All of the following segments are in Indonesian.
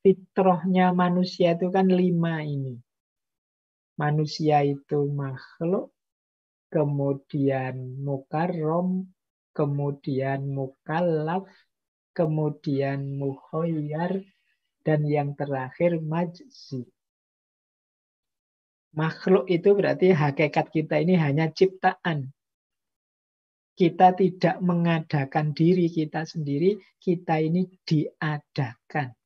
fitrahnya manusia itu kan 5 ini. Manusia itu makhluk, kemudian mukarrom, kemudian mukallaf, kemudian mukhayyar, dan yang terakhir majzi. Makhluk itu berarti hakikat kita ini hanya ciptaan. Kita tidak mengadakan diri kita sendiri, kita ini diadakan.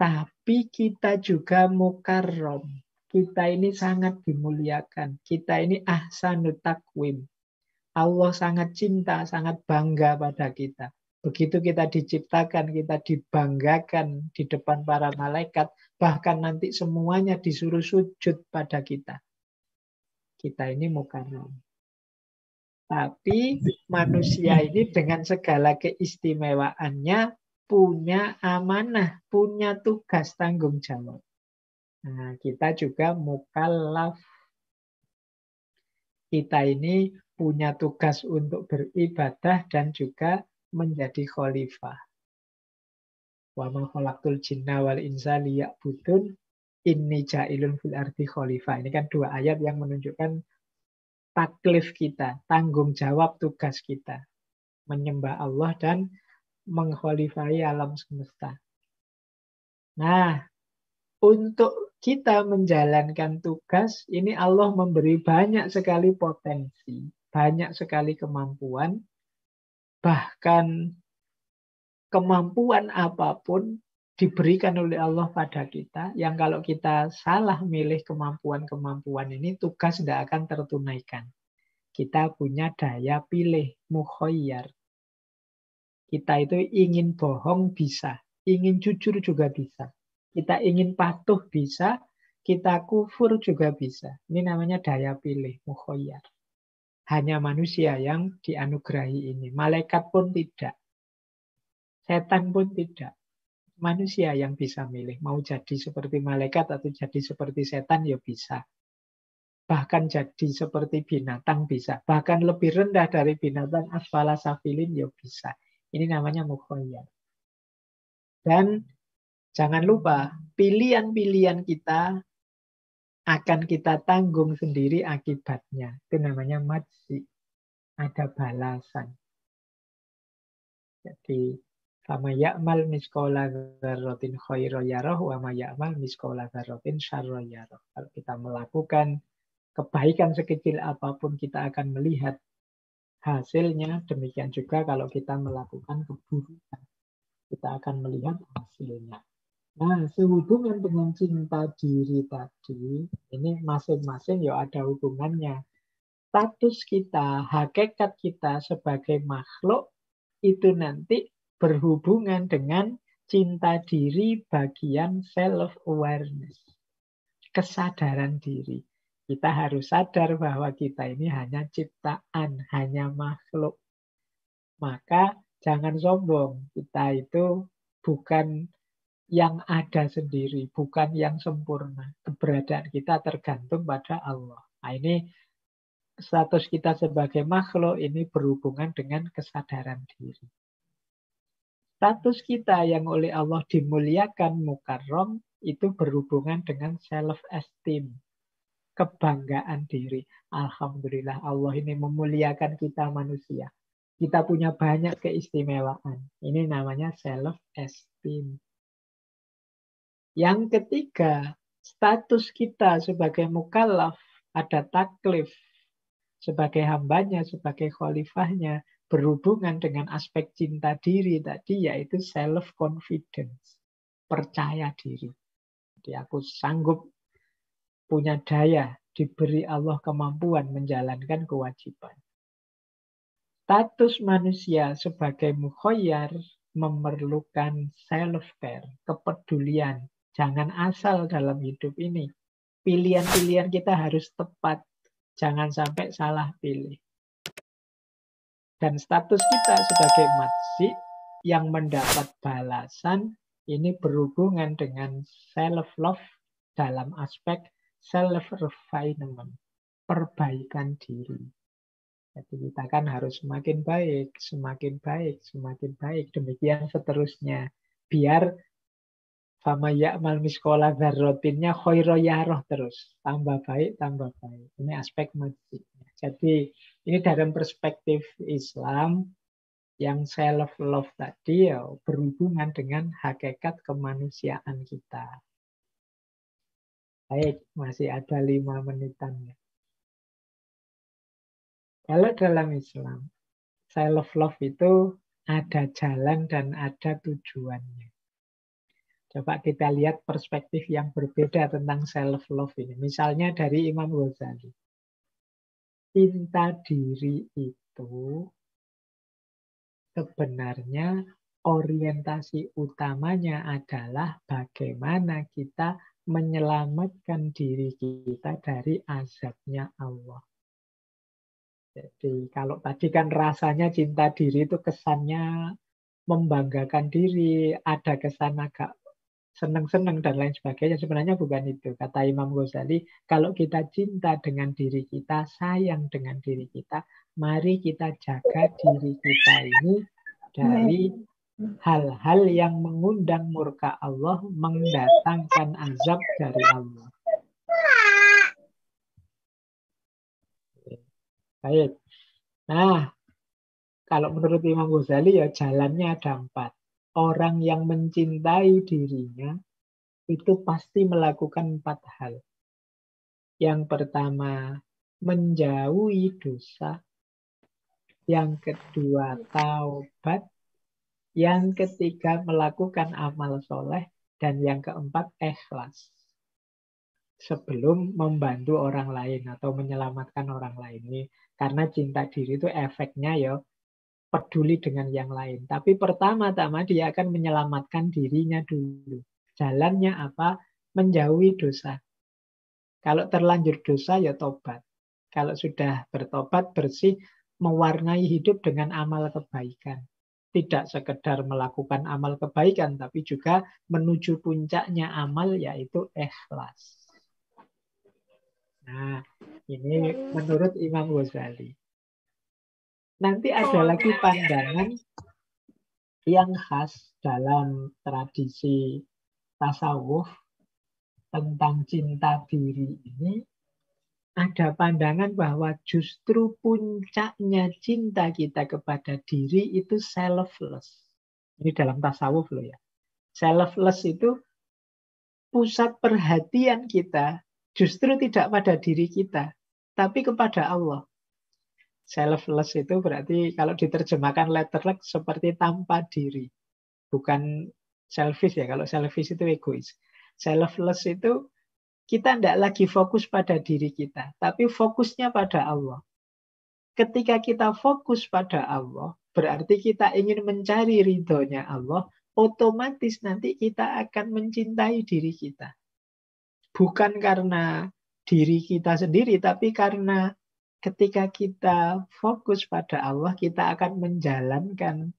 Tapi kita juga mukarrom. Kita ini sangat dimuliakan. Kita ini ahsanut takwim. Allah sangat cinta, sangat bangga pada kita. Begitu kita diciptakan, kita dibanggakan di depan para malaikat. Bahkan nanti semuanya disuruh sujud pada kita. Kita ini mukarram. Tapi manusia ini dengan segala keistimewaannya punya amanah, punya tugas tanggung jawab. Nah, kita juga mukallaf. Kita ini punya tugas untuk beribadah dan juga menjadi khalifah. Wa ma khalaqtul jinna wal insa liya'budun inni ja'ilun fil ardi khalifah. Ini kan 2 ayat yang menunjukkan taklif kita, tanggung jawab tugas kita. Menyembah Allah dan mengkhalifahi alam semesta. Nah, untuk kita menjalankan tugas, ini Allah memberi banyak sekali potensi, banyak sekali kemampuan, bahkan kemampuan apapun diberikan oleh Allah pada kita, yang kalau kita salah milih kemampuan-kemampuan ini, tugas tidak akan tertunaikan. Kita punya daya pilih, mukhayyar. Kita itu ingin bohong bisa, ingin jujur juga bisa. Kita ingin patuh bisa, kita kufur juga bisa. Ini namanya daya pilih, mukhayyar. Hanya manusia yang dianugerahi ini. Malaikat pun tidak. Setan pun tidak. Manusia yang bisa milih. Mau jadi seperti malaikat atau jadi seperti setan ya bisa. Bahkan jadi seperti binatang bisa. Bahkan lebih rendah dari binatang, asfala safilin ya bisa. Ini namanya mukhayyar. Dan jangan lupa, pilihan-pilihan kita akan kita tanggung sendiri akibatnya. Itu namanya majzi. Ada balasan. Jadi, fama ya'mal miskola dzarratin khairan yarah wa ma ya'mal miskola dzarratin syarran yarah. Kalau kita melakukan kebaikan sekecil apapun, kita akan melihat hasilnya. Demikian juga kalau kita melakukan keburukan, kita akan melihat hasilnya. Nah, sehubungan dengan cinta diri tadi, ini masing-masing ya ada hubungannya. Status kita, hakikat kita sebagai makhluk, itu nanti berhubungan dengan cinta diri bagian self-awareness. Kesadaran diri. Kita harus sadar bahwa kita ini hanya ciptaan, hanya makhluk. Maka jangan sombong. Kita itu bukan yang ada sendiri, bukan yang sempurna. Keberadaan kita tergantung pada Allah. Nah, ini status kita sebagai makhluk ini berhubungan dengan kesadaran diri. Status kita yang oleh Allah dimuliakan mukarram itu berhubungan dengan self-esteem, kebanggaan diri. Alhamdulillah Allah ini memuliakan kita manusia. Kita punya banyak keistimewaan. Ini namanya self-esteem. Yang ketiga, status kita sebagai mukallaf, ada taklif sebagai hambanya, sebagai khalifahnya, berhubungan dengan aspek cinta diri tadi, yaitu self-confidence, percaya diri. Jadi aku sanggup, punya daya, diberi Allah kemampuan menjalankan kewajiban. Status manusia sebagai mukhayyar memerlukan self-care, kepedulian. Jangan asal dalam hidup ini. Pilihan-pilihan kita harus tepat. Jangan sampai salah pilih. Dan status kita sebagai majzi yang mendapat balasan ini berhubungan dengan self-love dalam aspek self-refinement, perbaikan diri. Jadi kita kan harus semakin baik, semakin baik, semakin baik. Demikian seterusnya. Biar fama ya'mal miskola dzarrotinnya khoiro yaroh terus. Tambah baik, tambah baik. Ini aspek masjidnya. Jadi ini dalam perspektif Islam yang self-love tadi ya berhubungan dengan hakikat kemanusiaan kita. Baik, masih ada 5 menitan. Kalau dalam Islam, self-love itu ada jalan dan ada tujuannya. Coba kita lihat perspektif yang berbeda tentang self-love ini. Misalnya dari Imam Ghazali. Cinta diri itu sebenarnya orientasi utamanya adalah bagaimana kita menyelamatkan diri kita dari azabnya Allah. Jadi kalau tadi kan rasanya cinta diri itu kesannya membanggakan diri, ada kesan agak senang-senang dan lain sebagainya. Sebenarnya bukan itu. Kata Imam Ghazali, kalau kita cinta dengan diri kita, sayang dengan diri kita, mari kita jaga diri kita ini dari hal-hal yang mengundang murka Allah, mendatangkan azab dari Allah. Baik. Nah, kalau menurut Imam Ghazali ya jalannya ada 4. Orang yang mencintai dirinya itu pasti melakukan 4 hal. Yang pertama, menjauhi dosa. Yang kedua, taubat. Yang ketiga, melakukan amal soleh. Dan yang keempat, ikhlas. Sebelum membantu orang lain atau menyelamatkan orang lain. Ini karena cinta diri itu efeknya ya peduli dengan yang lain. Tapi pertama-tama dia akan menyelamatkan dirinya dulu. Jalannya apa? Menjauhi dosa. Kalau terlanjur dosa ya tobat. Kalau sudah bertobat bersih, mewarnai hidup dengan amal kebaikan. Tidak sekedar melakukan amal kebaikan, tapi juga menuju puncaknya amal yaitu ikhlas. Nah, ini menurut Imam Ghazali. Nanti ada lagi pandangan yang khas dalam tradisi tasawuf tentang cinta diri ini. Ada pandangan bahwa justru puncaknya cinta kita kepada diri itu selfless. Ini dalam tasawuf loh ya. Selfless itu pusat perhatian kita justru tidak pada diri kita, tapi kepada Allah. Selfless itu berarti kalau diterjemahkan letterlek seperti tanpa diri. Bukan selfish ya, kalau selfish itu egois. Selfless itu kita tidak lagi fokus pada diri kita, tapi fokusnya pada Allah. Ketika kita fokus pada Allah, berarti kita ingin mencari ridhonya Allah, otomatis nanti kita akan mencintai diri kita. Bukan karena diri kita sendiri, tapi karena ketika kita fokus pada Allah, kita akan menjalankan,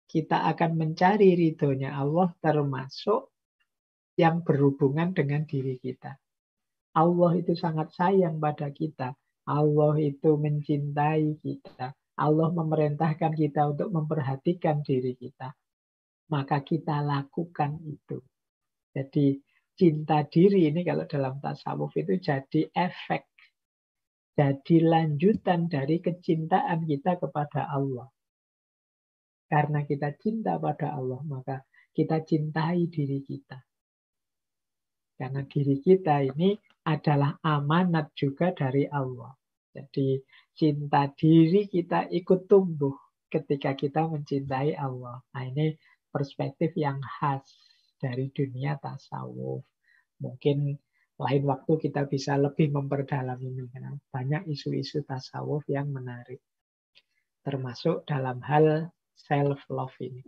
kita akan mencari ridhonya Allah, termasuk yang berhubungan dengan diri kita. Allah itu sangat sayang pada kita. Allah itu mencintai kita. Allah memerintahkan kita untuk memperhatikan diri kita. Maka kita lakukan itu. Jadi cinta diri ini kalau dalam tasawuf itu jadi efek. Jadi lanjutan dari kecintaan kita kepada Allah. Karena kita cinta pada Allah, maka kita cintai diri kita. Karena diri kita ini adalah amanat juga dari Allah. Jadi cinta diri kita ikut tumbuh ketika kita mencintai Allah. Nah ini perspektif yang khas dari dunia tasawuf. Mungkin lain waktu kita bisa lebih memperdalam ini. Karena banyak isu-isu tasawuf yang menarik. Termasuk dalam hal self-love ini.